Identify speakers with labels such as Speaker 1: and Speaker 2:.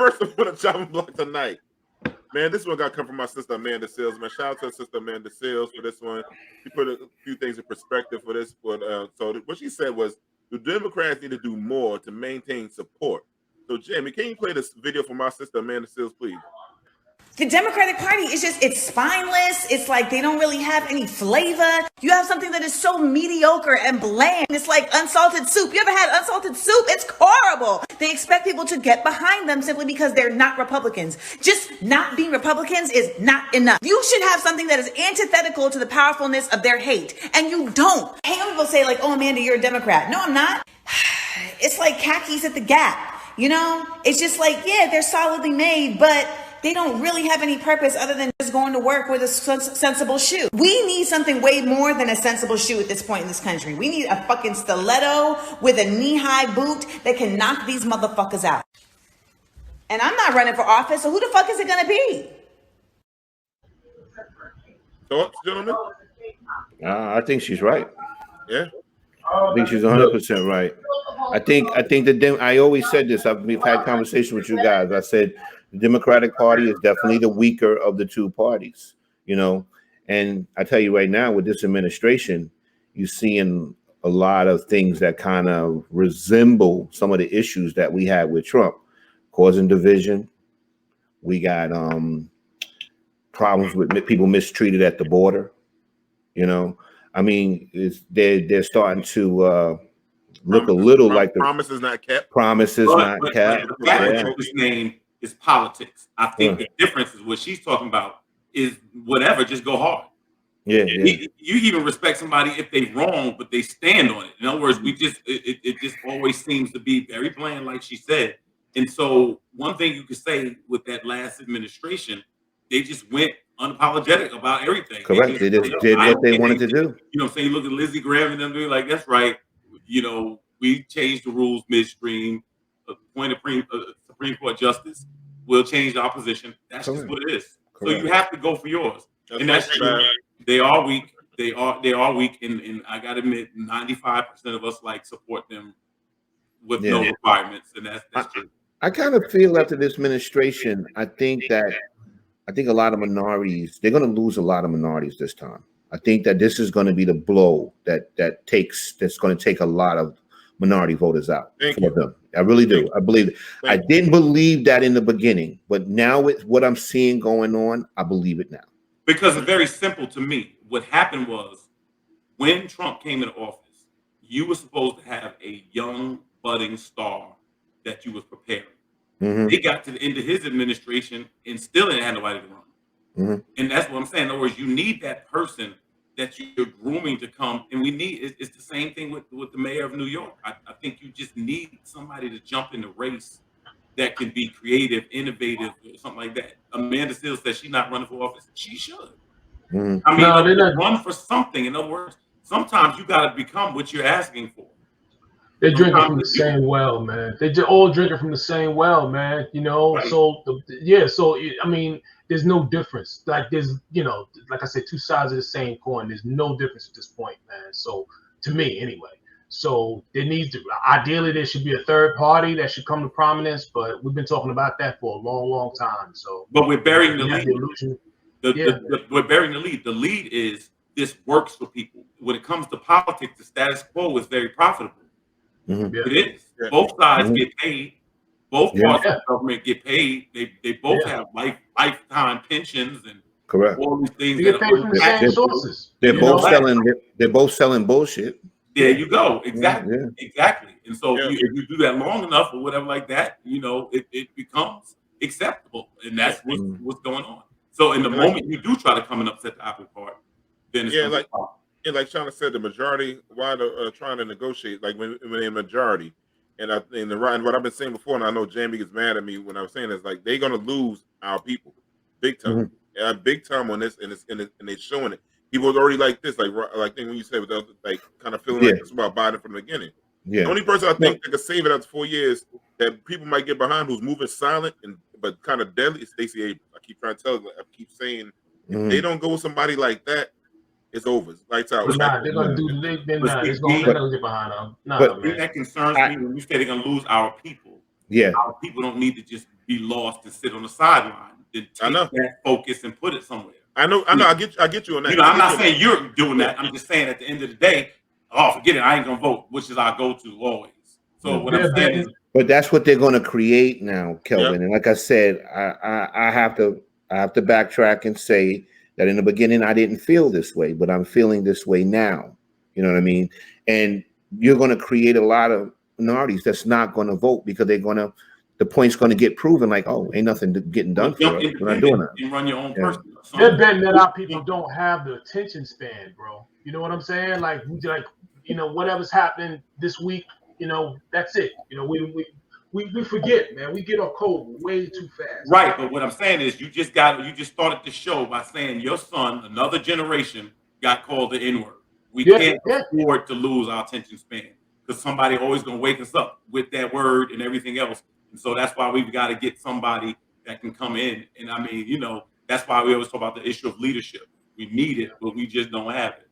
Speaker 1: first I want to chopping block tonight. Man, this one got to come from my sister Amanda Seals. Man, shout out to sister Amanda Seals for this one. She put a few things in perspective for this. But so what she said was, the Democrats need to do more to maintain support. So, Jamie, can you play this video from my sister Amanda Seals, please?
Speaker 2: The Democratic Party is it's spineless. It's like they don't really have any flavor. You have something that is so mediocre and bland. It's like unsalted soup. You ever had unsalted soup? It's horrible. They expect people to get behind them simply because they're not Republicans. Just not being Republicans is not enough. You should have something that is antithetical to the powerfulness of their hate. And you don't. I hate when people say like, oh, Amanda, you're a Democrat. No, I'm not. It's like khakis at the Gap. You know, it's just like, yeah, they're solidly made, but they don't really have any purpose other than just going to work with a sensible shoe. We need something way more than a sensible shoe at this point in this country. We need a fucking stiletto with a knee-high boot that can knock these motherfuckers out. And I'm not running for office, so who the fuck is it gonna be?
Speaker 1: Thoughts, gentlemen?
Speaker 3: I think she's right.
Speaker 1: Yeah.
Speaker 3: I think she's 100% right. I think that I always said this. We've had conversations with you guys. I said the Democratic Party is definitely the weaker of the two parties, you know. And I tell you right now, with this administration, you're seeing a lot of things that kind of resemble some of the issues that we had with Trump, causing division. We got problems with people mistreated at the border, you know. I mean, they're starting to look a little like the
Speaker 1: promises not kept.
Speaker 3: Promises not kept.
Speaker 4: The fact that his name is politics. I think the difference is what she's talking about is whatever, just go hard.
Speaker 3: Yeah.
Speaker 4: You even respect somebody if they're wrong, but they stand on it. In other words, it just always seems to be very bland, like she said. And so one thing you could say with that last administration, they just went unapologetic about everything.
Speaker 3: Correct. They just did what they wanted to do.
Speaker 4: You know what I'm saying? You look at Lindsey Graham and them doing like, that's right. You know, we changed the rules midstream, appoint a Supreme Court justice. We'll change the opposition. That's just what it is. Correct. So you have to go for yours. And that's true. They are weak. They are weak. And I got to admit, 95% of us support them with no requirements. And that's true.
Speaker 3: I kind of feel after this administration, I think a lot of minorities, they're going to lose a lot of minorities this time. I think that this is going to be the blow that's going to take a lot of minority voters out for them. I really do. I believe it. I didn't believe that in the beginning, but now with what I'm seeing going on, I believe it now.
Speaker 4: Because it's very simple to me. What happened was when Trump came into office, you were supposed to have a young budding star that you was preparing. Mm-hmm. They got to the end of his administration and still didn't have nobody to run. Mm-hmm. And that's what I'm saying. In other words, you need that person that you're grooming to come. And it's the same thing with the mayor of New York. I think you just need somebody to jump in the race that can be creative, innovative, or something like that. Amanda Seals says she's not running for office. She should. Mm-hmm. I mean, run for something. In other words, sometimes you got to become what you're asking for.
Speaker 5: They're drinking from the same well, man. They're all drinking from the same well, man. You know, right. So I mean, there's no difference. Like there's, like I said, two sides of the same coin. There's no difference at this point, man. So to me, anyway. So ideally there should be a third party that should come to prominence, but we've been talking about that for a long, long time. So,
Speaker 4: but we're burying the lead. We're burying the lead. The lead is this works for people. When it comes to politics, the status quo is very profitable. Mm-hmm. It is. Yeah. Both sides get paid. Both parts of the government get paid. They both have lifetime pensions and all these things.
Speaker 5: They get paid from the same sources.
Speaker 3: They're both selling bullshit.
Speaker 4: There you go. Exactly. Yeah. Exactly. And so if you do that long enough or whatever like that, it becomes acceptable, and that's what's going on. So in the moment you do try to come and upset the apple cart, then it's
Speaker 1: like Shauna said, the majority, why they're trying to negotiate, like when they're a majority, and what I've been saying before, and I know Jamie gets mad at me when I was saying this, like they're gonna lose our people, big time, big time on this, and they're showing it. People are already like this, like when you said, like kind of feeling like it's about Biden from the beginning. Yeah. The only person I think that could save it after 4 years that people might get behind, who's moving silent but kind of deadly, is Stacey Abrams. I keep trying to tell, I keep saying, if they don't go with somebody like that, it's over. Lights out.
Speaker 5: They're gonna do. They're not gonna get behind them.
Speaker 4: But that concerns me when you say they're gonna lose our people.
Speaker 3: Yeah,
Speaker 4: our people don't need to just be lost and sit on the sideline. Then
Speaker 1: I
Speaker 4: take
Speaker 1: know.
Speaker 4: that focus and put it somewhere.
Speaker 1: I know. I get you on that.
Speaker 4: You know, I'm not saying you're doing that. I'm just saying at the end of the day, oh, forget it. I ain't gonna vote, which is our go-to always. So what I'm saying is,
Speaker 3: but that's what they're going to create now, Kelvin. And like I said, I have to backtrack and say that in the beginning I didn't feel this way, but I'm feeling this way now. You know what I mean? And you're going to create a lot of minorities that's not going to vote because the point's going to get proven like, oh, ain't nothing getting done for us. We're not doing that.
Speaker 4: You run your own person.
Speaker 5: They're betting that our people don't have the attention span, bro. You know what I'm saying? Like whatever's happening this week, that's it. We forget, man. We get off code way too fast.
Speaker 4: Right, but what I'm saying is you just started the show by saying your son, another generation, got called the N-word. We can't afford to lose our attention span because somebody always gonna wake us up with that word and everything else. And so that's why we've got to get somebody that can come in. And I mean, that's why we always talk about the issue of leadership. We need it, but we just don't have it.